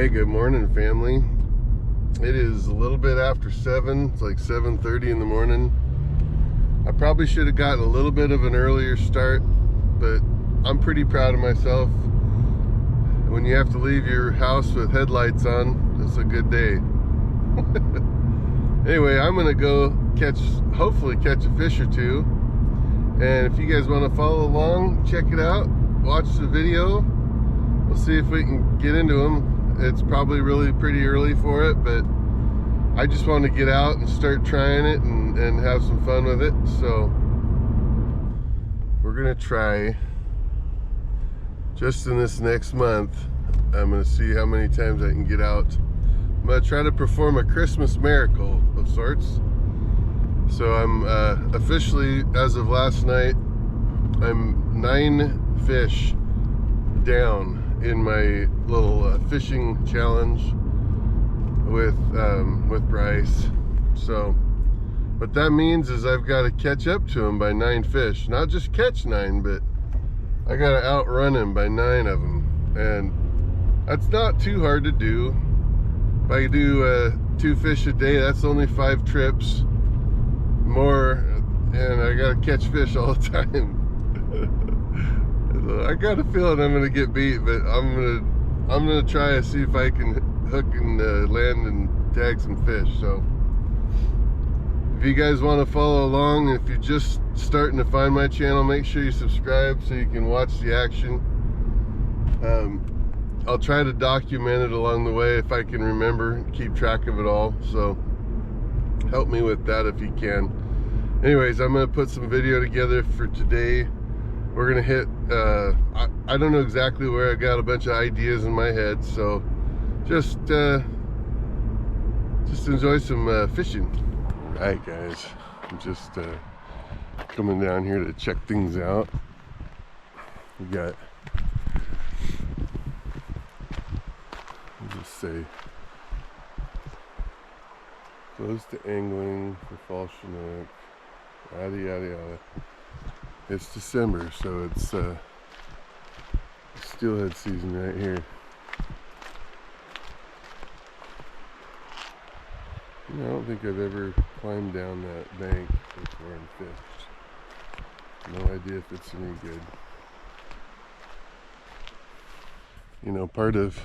Hey, good morning, family. It is a little bit after 7. It's like 7:30 in the morning. I probably should have gotten a little bit of an earlier start, but I'm pretty proud of myself. When you have to leave your house with headlights on, it's a good day. Anyway, I'm gonna go hopefully catch a fish or two. And if you guys want to follow along, check it out, watch the video. We'll see if we can get into them. It's probably really pretty early for it, but I just want to get out and start trying it and have some fun with it. So we're gonna try, just in this next month, I'm gonna see how many times I can get out. I'm gonna try to perform a Christmas miracle of sorts. So I'm officially, as of last night, I'm 9 fish down in my little fishing challenge with Bryce. So what that means is I've got to catch up to him by 9 fish. Not just catch 9, but I got to outrun him by 9 of them. And that's not too hard to do. If I do 2 fish a day, that's only 5 trips more, and I gotta catch fish all the time. I got a feeling I'm gonna get beat, but I'm gonna try to see if I can hook and land and tag some fish. So if you guys want to follow along, if you're just starting to find my channel, make sure you subscribe so you can watch the action. I'll try to document it along the way if I can remember, keep track of it all. So help me with that if you can. Anyways, I'm gonna put some video together for today. We're gonna hit I don't know exactly where. I got a bunch of ideas in my head, so just enjoy some fishing. All right, guys, I'm just coming down here to check things out. We got, let's just say, close to angling for fall chinook, yada yada yada. It's December, so it's steelhead season right here. You know, I don't think I've ever climbed down that bank before and fished. No idea if it's any good. You know, part of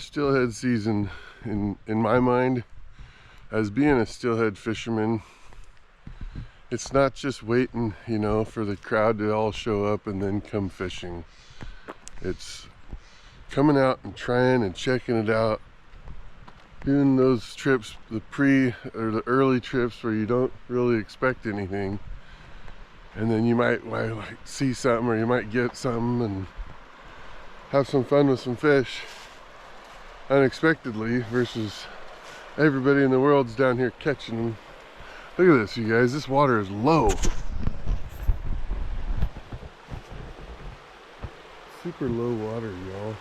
steelhead season in my mind, as being a steelhead fisherman, it's not just waiting, you know, for the crowd to all show up and then come fishing. It's coming out and trying and checking it out, doing those trips, the early trips where you don't really expect anything, and then you might like see something, or you might get something and have some fun with some fish unexpectedly, versus everybody in the world's down here catching them. Look at this, you guys. This water is low. Super low water, y'all.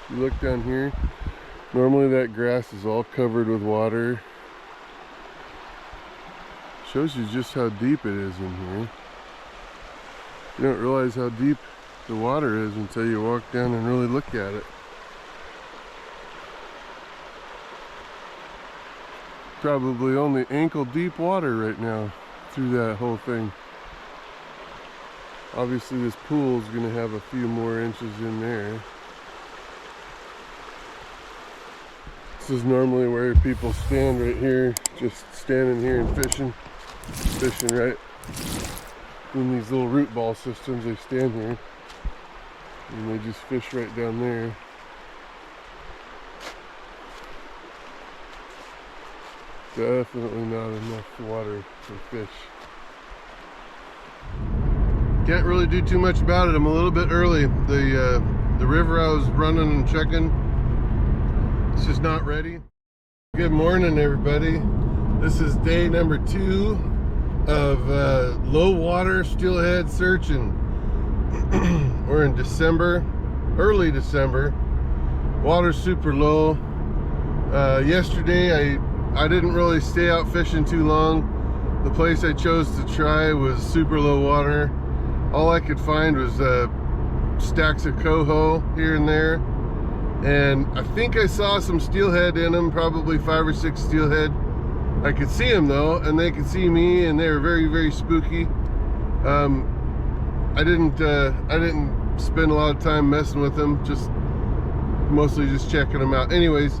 You look down here, normally that grass is all covered with water. Shows you just how deep it is in here. You don't realize how deep the water is until you walk down and really look at it. Probably only ankle deep water right now through that whole thing. Obviously this pool is going to have a few more inches in there. This is normally where people stand, right here, just standing here and fishing right in these little root ball systems. They stand here and they just fish right down there. Definitely not enough water for fish. Can't really do too much about it. I'm a little bit early. The river I was running and checking, it's just not ready. Good morning, everybody. This is day number 2 of low water steelhead searching. We're in December, early December. Water's super low. Yesterday I didn't really stay out fishing too long. The place I chose to try was super low water. All I could find was stacks of coho here and there. And I think I saw some steelhead in them, probably 5 or 6 steelhead. I could see them though, and they could see me, and they were very, very spooky. I didn't spend a lot of time messing with them, just mostly just checking them out. Anyways,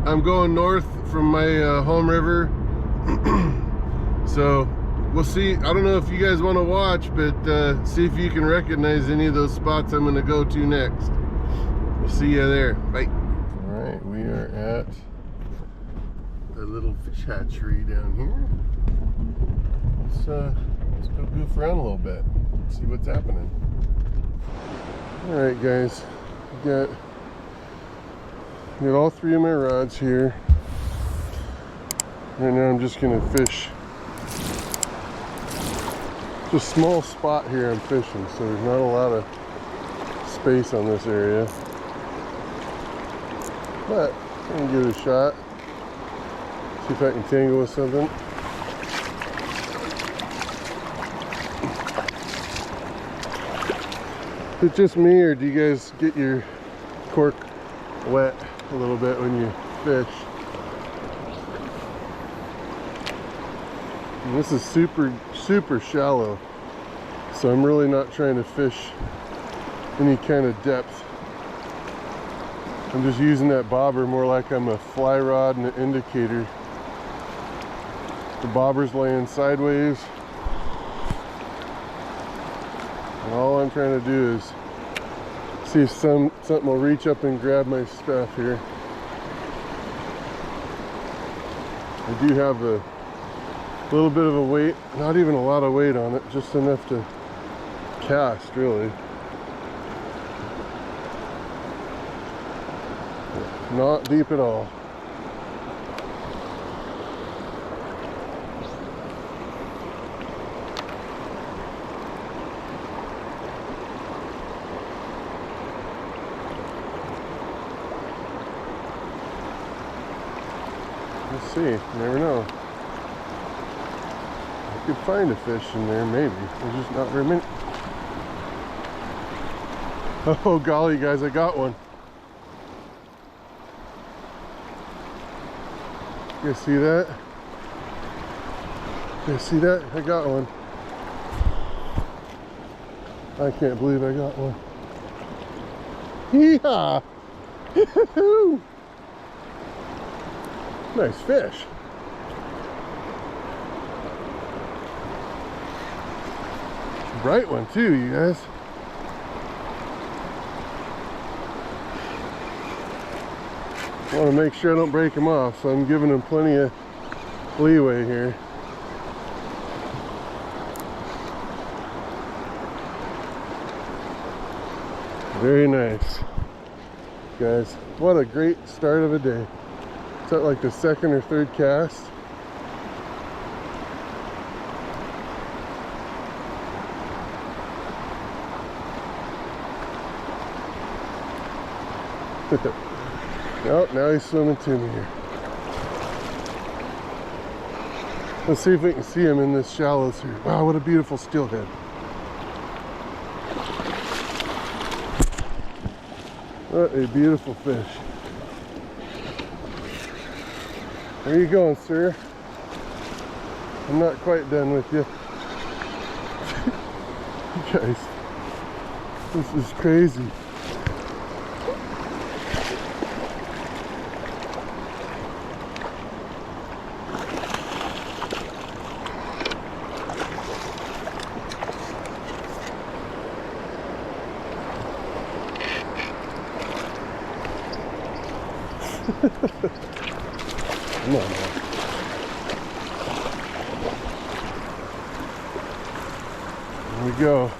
I'm going north from my home river. So we'll see. I don't know if you guys want to watch, but see if you can recognize any of those spots I'm going to go to next. We'll see you there. Bye. All right, we are at the little fish hatchery down here. Let's go goof around a little bit, see what's happening. All right, guys, got all 3 of my rods here. Right now I'm just gonna fish. It's a small spot here I'm fishing, so there's not a lot of space on this area. But I'm gonna give it a shot. See if I can tangle with something. Is it just me, or do you guys get your cork wet a little bit when you fish? And this is super shallow, so I'm really not trying to fish any kind of depth. I'm just using that bobber more like I'm a fly rod and an indicator. The bobber's laying sideways, and all I'm trying to do is see if something will reach up and grab my stuff here. I do have a little bit of a weight, not even a lot of weight on it, just enough to cast, really. Not deep at all. Let's see, you never know. I could find a fish in there, maybe. There's just not very many. Oh golly, guys, I got one. You guys see that? You guys see that? I got one. I can't believe I got one. Yeehaw! Nice fish. Bright one too, you guys. I want to make sure I don't break them off, so I'm giving them plenty of leeway here. Very nice, guys. What a great start of a day. Is that like the 2nd or 3rd cast? Oh, now he's swimming to me here. Let's see if we can see him in this shallows here. Wow, what a beautiful steelhead. What a beautiful fish. Where are you going, sir? I'm not quite done with you. Guys, this is crazy. Come on, man. There we go.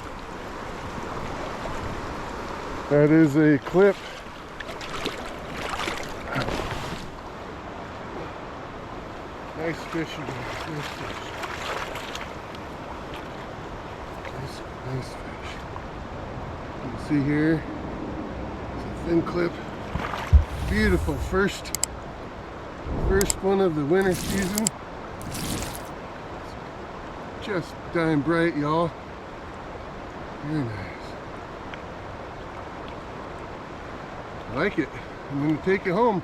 That is a clip. Nice fishing. Nice fish. Nice fish. You can see here, it's a thin clip. Beautiful first one of the winter season. Just dime bright, y'all. Very nice. I like it. I'm gonna take it home.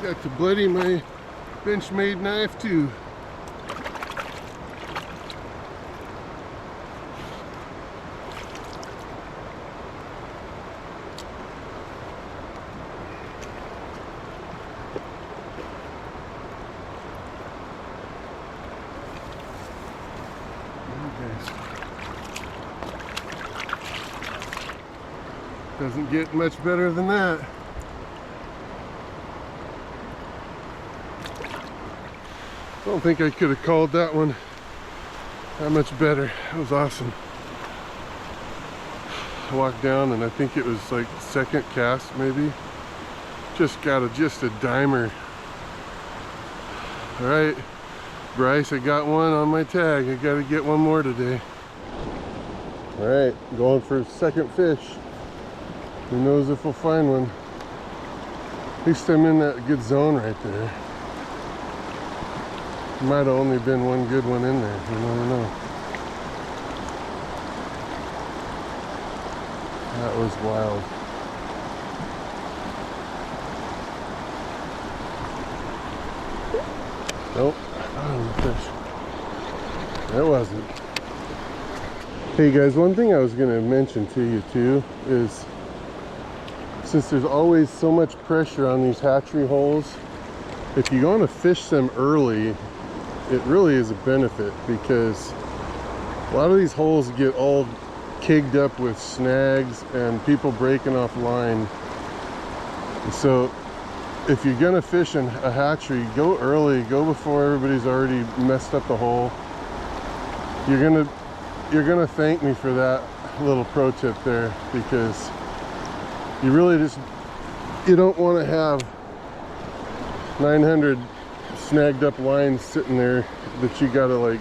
Got to bloody my Benchmade knife too. Doesn't get much better than that. I don't think I could have called that one that much better. It was awesome. I walked down and I think it was like second cast maybe. Just got just a dimer. All right, Bryce, I got one on my tag. I got to get one more today. All right, going for a second fish. Who knows if we'll find one. At least I'm in that good zone right there. Might have only been one good one in there, you never know. That was wild. Nope, I don't fish. It wasn't. Hey guys, one thing I was gonna mention to you too is, since there's always so much pressure on these hatchery holes, if you want to fish them early, it really is a benefit, because a lot of these holes get all kigged up with snags and people breaking off line. And so if you're gonna fish in a hatchery, go early, go before everybody's already messed up the hole. You're gonna thank me for that little pro tip there, because you really you don't want to have 900 snagged up lines sitting there that you gotta like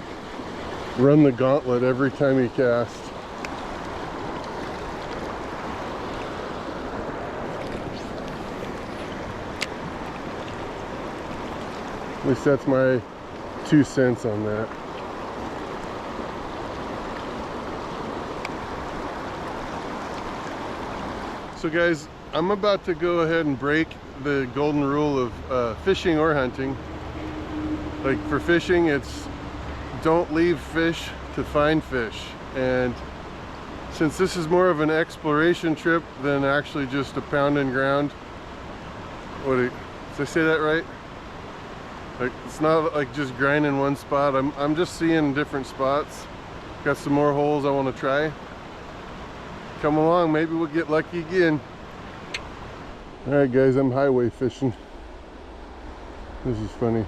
run the gauntlet every time you cast. At least that's my 2 cents on that. So guys, I'm about to go ahead and break the golden rule of fishing or hunting. Like for fishing, it's don't leave fish to find fish. And since this is more of an exploration trip than actually just a pound and ground, did I say that right? Like, it's not like just grinding one spot. I'm just seeing different spots. Got some more holes I want to try. Come along, maybe we'll get lucky again. All right guys, I'm highway fishing. This is funny.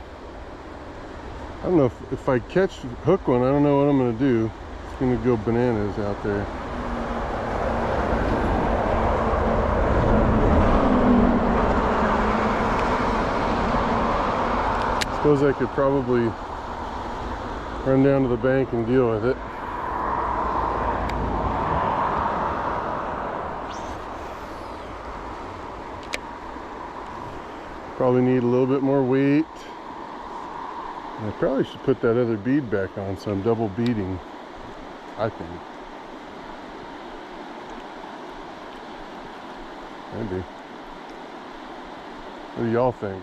I don't know if I hook one, I don't know what I'm gonna do. It's gonna go bananas out there. Suppose I could probably run down to the bank and deal with it. Probably need a little bit more weight. I probably should put that other bead back on, so I'm double beading, I think. Maybe. What do y'all think?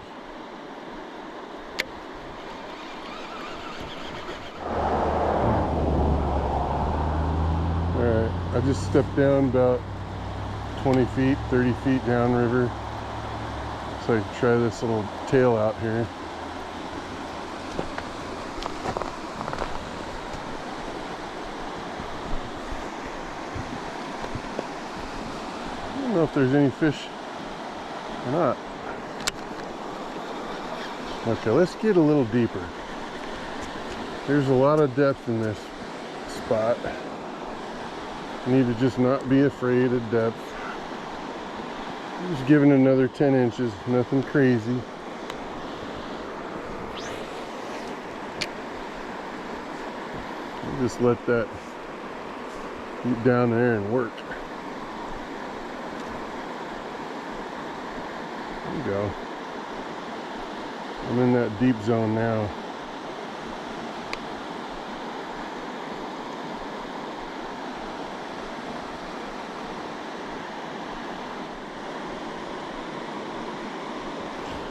Alright, I just stepped down about 20 feet, 30 feet downriver, so I can try this little tail out here. I don't know if there's any fish or not. Okay, let's get a little deeper. There's a lot of depth in this spot. You need to just not be afraid of depth. Just giving another 10 inches, nothing crazy. Just let that get down there and work. There you go. I'm in that deep zone now.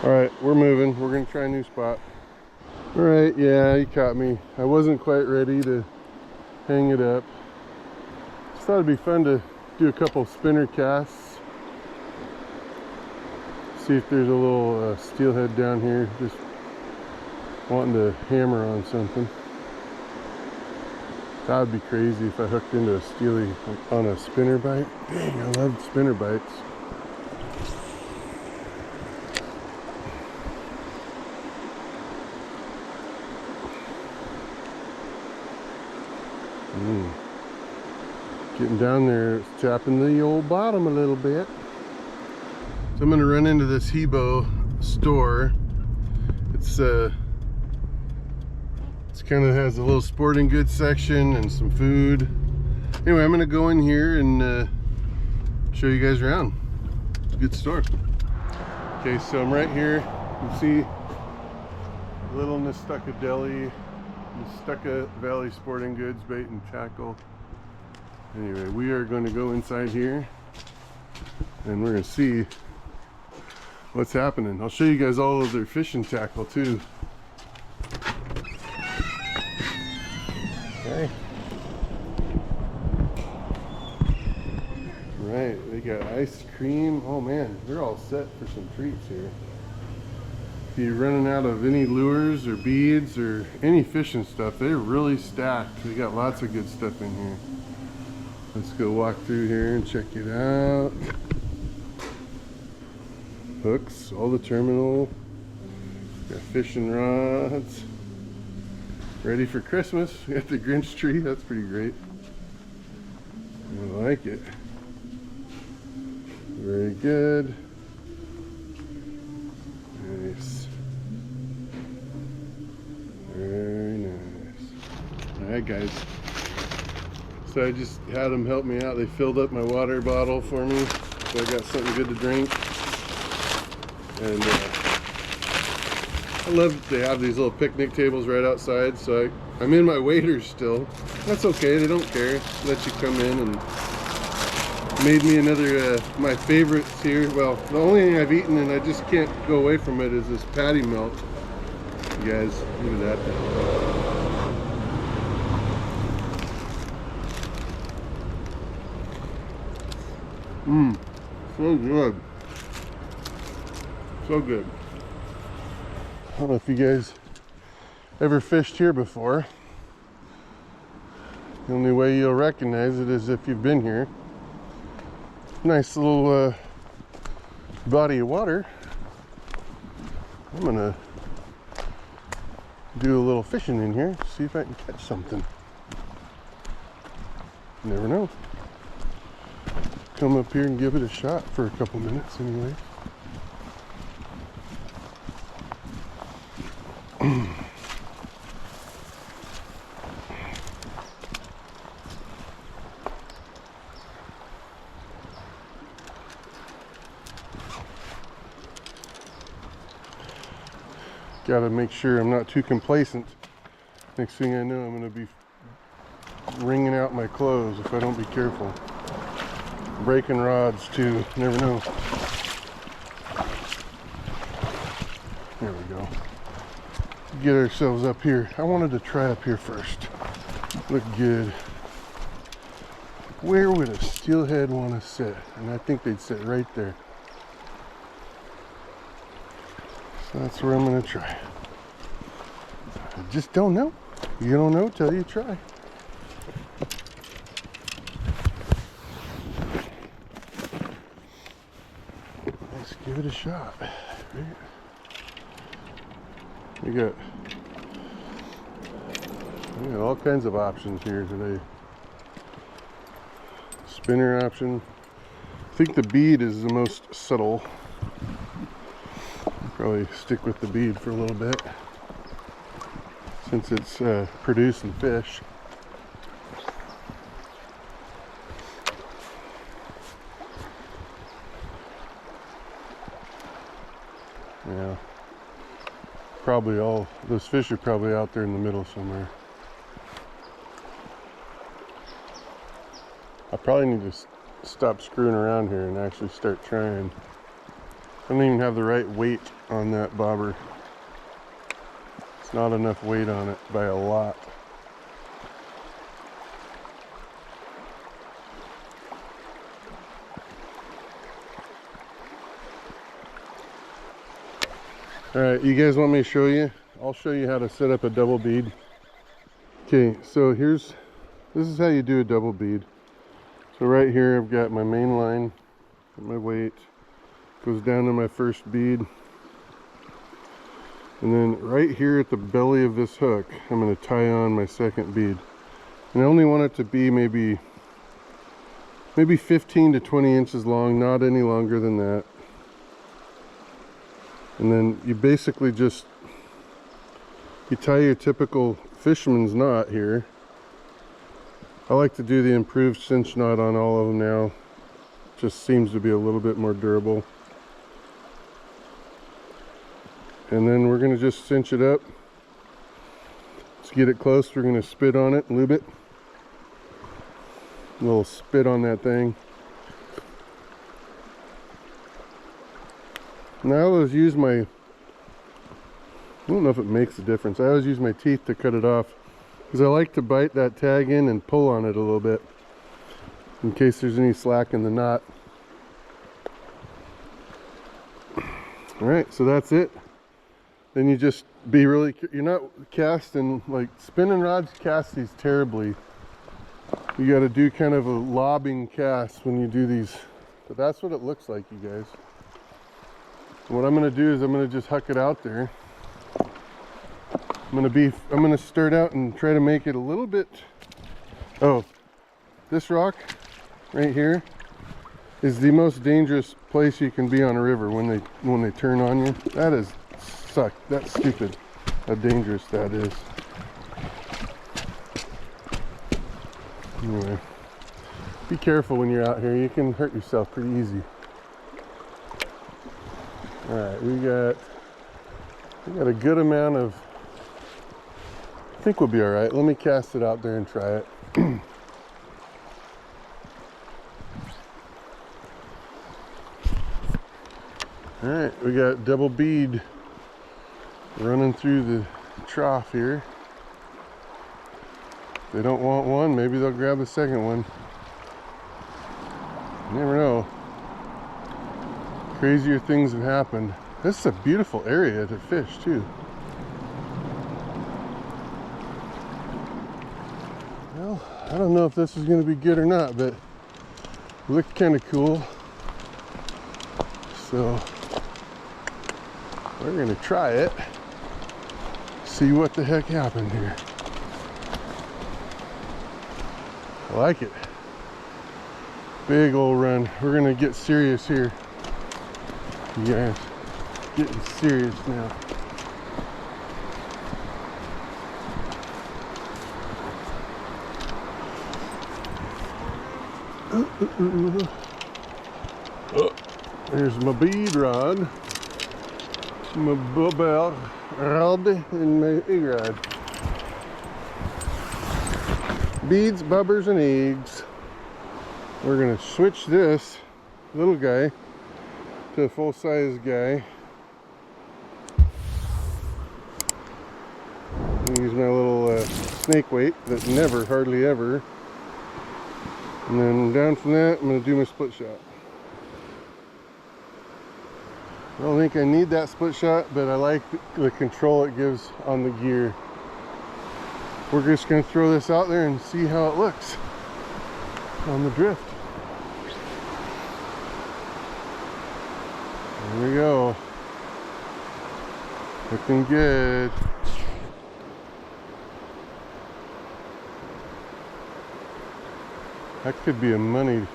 Alright, we're moving. We're going to try a new spot. Alright, yeah, he caught me. I wasn't quite ready to hang it up. Just thought it'd be fun to do a couple spinner casts. See if there's a little steelhead down here. Just wanting to hammer on something. That would be crazy if I hooked into a steely on a spinner bite. Dang, I love spinner bites. Getting down there, it's tapping the old bottom a little bit. So I'm gonna run into this Hebo store. It's kind of has a little sporting goods section and some food. Anyway, I'm gonna go in here and show you guys around. It's a good store. Okay, so I'm right here. You can see Little Nestucca Deli, Nestucca Valley Sporting Goods, bait and tackle. Anyway, we are going to go inside here and we're going to see what's happening. I'll show you guys all of their fishing tackle too. Okay. Right, they got ice cream. Oh man, they're all set for some treats here. If you're running out of any lures or beads or any fishing stuff, they're really stacked. They got lots of good stuff in here. Let's go walk through here and check it out. Hooks, all the terminal. Got fishing rods. Ready for Christmas. We got the Grinch tree. That's pretty great. I like it. Very good. Nice. Very nice. Alright guys. So I just had them help me out. They filled up my water bottle for me. So I got something good to drink. And I love that they have these little picnic tables right outside. So I'm in my waders still. That's okay, they don't care. Let you come in and made me another, my favorites here. Well, the only thing I've eaten and I just can't go away from it is this patty melt. You guys, look at that. So good. So good. I don't know if you guys ever fished here before. The only way you'll recognize it is if you've been here. Nice little body of water. I'm gonna do a little fishing in here, see if I can catch something. You never know. Come up here and give it a shot for a couple minutes anyway. Gotta make sure I'm not too complacent. Next thing I know, I'm gonna be wringing out my clothes if I don't be careful. Breaking rods too, never know. There we go. Get ourselves up here. I wanted to try up here first. Look good. Where would a steelhead want to sit? And I think they'd sit right there. So that's where I'm going to try. I just don't know. You don't know till you try. Let's give it a shot. We got all kinds of options here today. Spinner option. I think the bead is the most subtle. Probably stick with the bead for a little bit since it's producing fish. Yeah. Probably all those fish are probably out there in the middle somewhere. I probably need to stop screwing around here and actually start trying. I don't even have the right weight on that bobber. It's not enough weight on it by a lot. Alright, you guys want me to show you? I'll show you how to set up a double bead. Okay, so this is how you do a double bead. So right here I've got my main line, my weight, goes down to my first bead. And then right here at the belly of this hook, I'm going to tie on my second bead. And I only want it to be maybe 15 to 20 inches long, not any longer than that. And then you basically you tie your typical fisherman's knot here. I like to do the improved cinch knot on all of them now. Just seems to be a little bit more durable. And then we're going to just cinch it up. Let's get it close. We're going to spit on it, lube it. A little spit on that thing. Now I always use I don't know if it makes a difference. I always use my teeth to cut it off, because I like to bite that tag in and pull on it a little bit in case there's any slack in the knot. Alright, so that's it. Then you just be really, you're not casting, like spinning rods cast these terribly. You got to do kind of a lobbing cast when you do these. But that's what it looks like, you guys. What I'm going to do is I'm going to just huck it out there. I'm going to start out and try to make it a little bit. Oh, this rock right here is the most dangerous place you can be on a river when they turn on you. That is that's stupid how dangerous that is. Anyway, be careful when you're out here. You can hurt yourself pretty easy. Alright, we got a good amount of, I think we'll be alright. Let me cast it out there and try it. Alright, we got double bead running through the trough here. If they don't want one, maybe they'll grab a second one. You never know. Crazier things have happened. This is a beautiful area to fish too. Well, I don't know if this is going to be good or not, but it looked kind of cool. So we're going to try it. See what the heck happened here. I like it. Big old run. We're going to get serious here. You guys, getting serious now. Oh, there's my bead rod, my bobber rod, and my egg rod. Beads, bubbers, and eggs. We're gonna switch this little guy to a full-size guy. Use my little snake weight that hardly ever. And then down from that, I'm going to do my split shot. I don't think I need that split shot, but I like the control it gives on the gear. We're just going to throw this out there and see how it looks on the drift. There we go. Looking good. That could be a money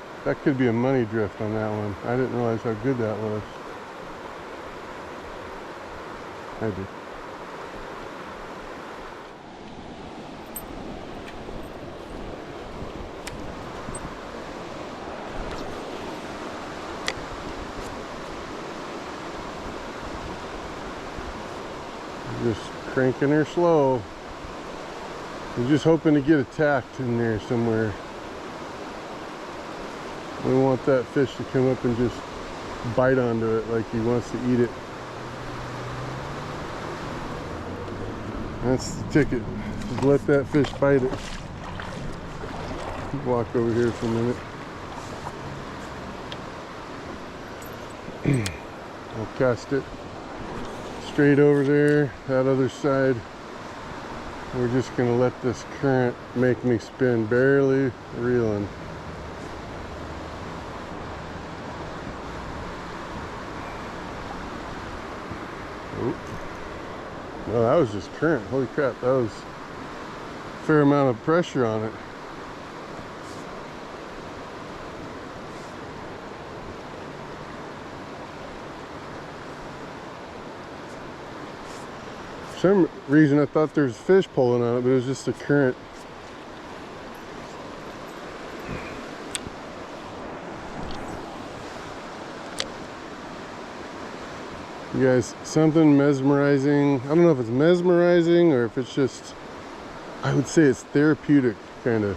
drift on that one. I didn't realize how good that was. I did. cranking her slow. I'm just hoping to get attacked in there somewhere. We want that fish to come up and just bite onto it like he wants to eat it. That's the ticket. Just let that fish bite it. Walk over here for a minute. I'll cast it straight over there, that other side. We're just gonna let this current make me spin, barely reeling. Oh, well, that was just current. Holy crap, that was a fair amount of pressure on it. For some reason I thought there was fish pulling on it, but it was just a current. You guys, something mesmerizing. I don't know if it's mesmerizing or if it's just, I would say it's therapeutic, kind of.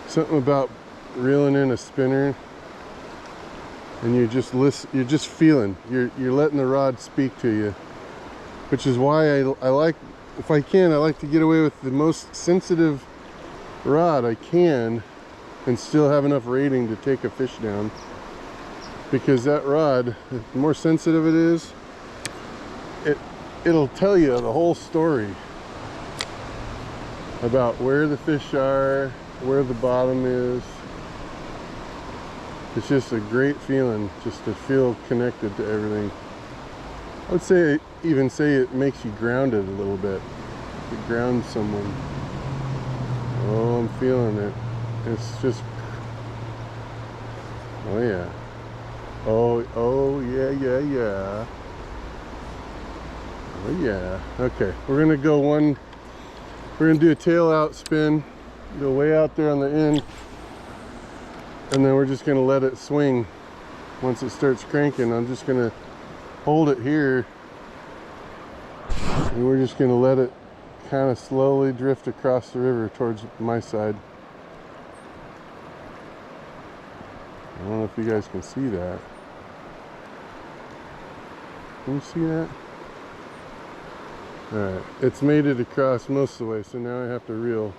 Something about reeling in a spinner and you're just feeling, you're letting the rod speak to you. Which is why I like, if I can, I like to get away with the most sensitive rod I can and still have enough rating to take a fish down. Because that rod, the more sensitive it is, it'll tell you the whole story about where the fish are, where the bottom is. It's just a great feeling just to feel connected to everything. I would say, even say it makes you grounded a little bit. It grounds someone. Oh, I'm feeling it. It's just, oh yeah. Oh yeah, yeah, yeah. Oh yeah. Okay, we're gonna go we're gonna do a tail out spin, go way out there on the end, and then we're just gonna let it swing. Once it starts cranking, I'm just gonna hold it here, and we're just gonna let it kind of slowly drift across the river towards my side. I don't know if you guys can see that. Can you see that? Alright, it's made it across most of the way, so now I have to reel.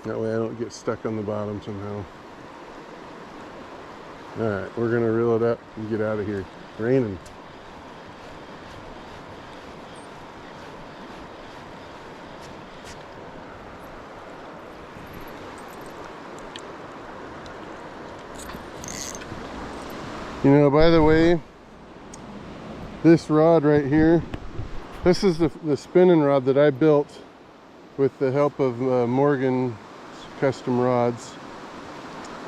That way I don't get stuck on the bottom somehow. Alright, we're gonna reel it up and get out of here. It's raining. You know, by the way, this rod right here, this is the spinning rod that I built with the help of Morgan Custom Rods.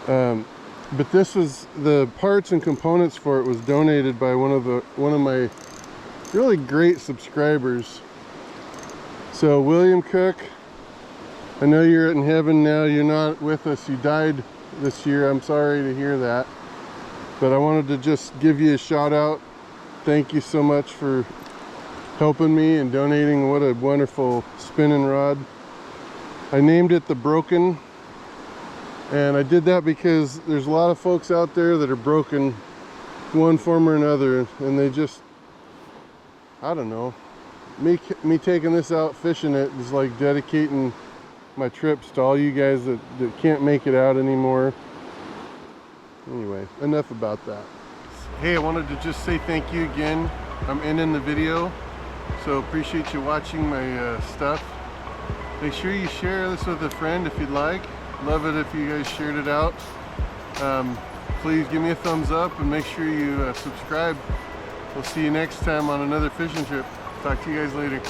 But this was, the parts and components for it was donated by one of my really great subscribers. So William Cook, I know you're in heaven now. You're not with us. You died this year. I'm sorry to hear that. But I wanted to just give you a shout out. Thank you so much for helping me and donating. What a wonderful spinning rod. I named it the Broken. And I did that because there's a lot of folks out there that are broken one form or another. And they just, I don't know. Me taking this out, fishing it, is like dedicating my trips to all you guys that can't make it out anymore. Anyway, enough about that. Hey, I wanted to just say thank you again. I'm ending the video, so appreciate you watching my stuff. Make sure you share this with a friend if you'd like. Love it if you guys shared it out. Please give me a thumbs up and make sure you subscribe. We'll see you next time on another fishing trip. Talk to you guys later.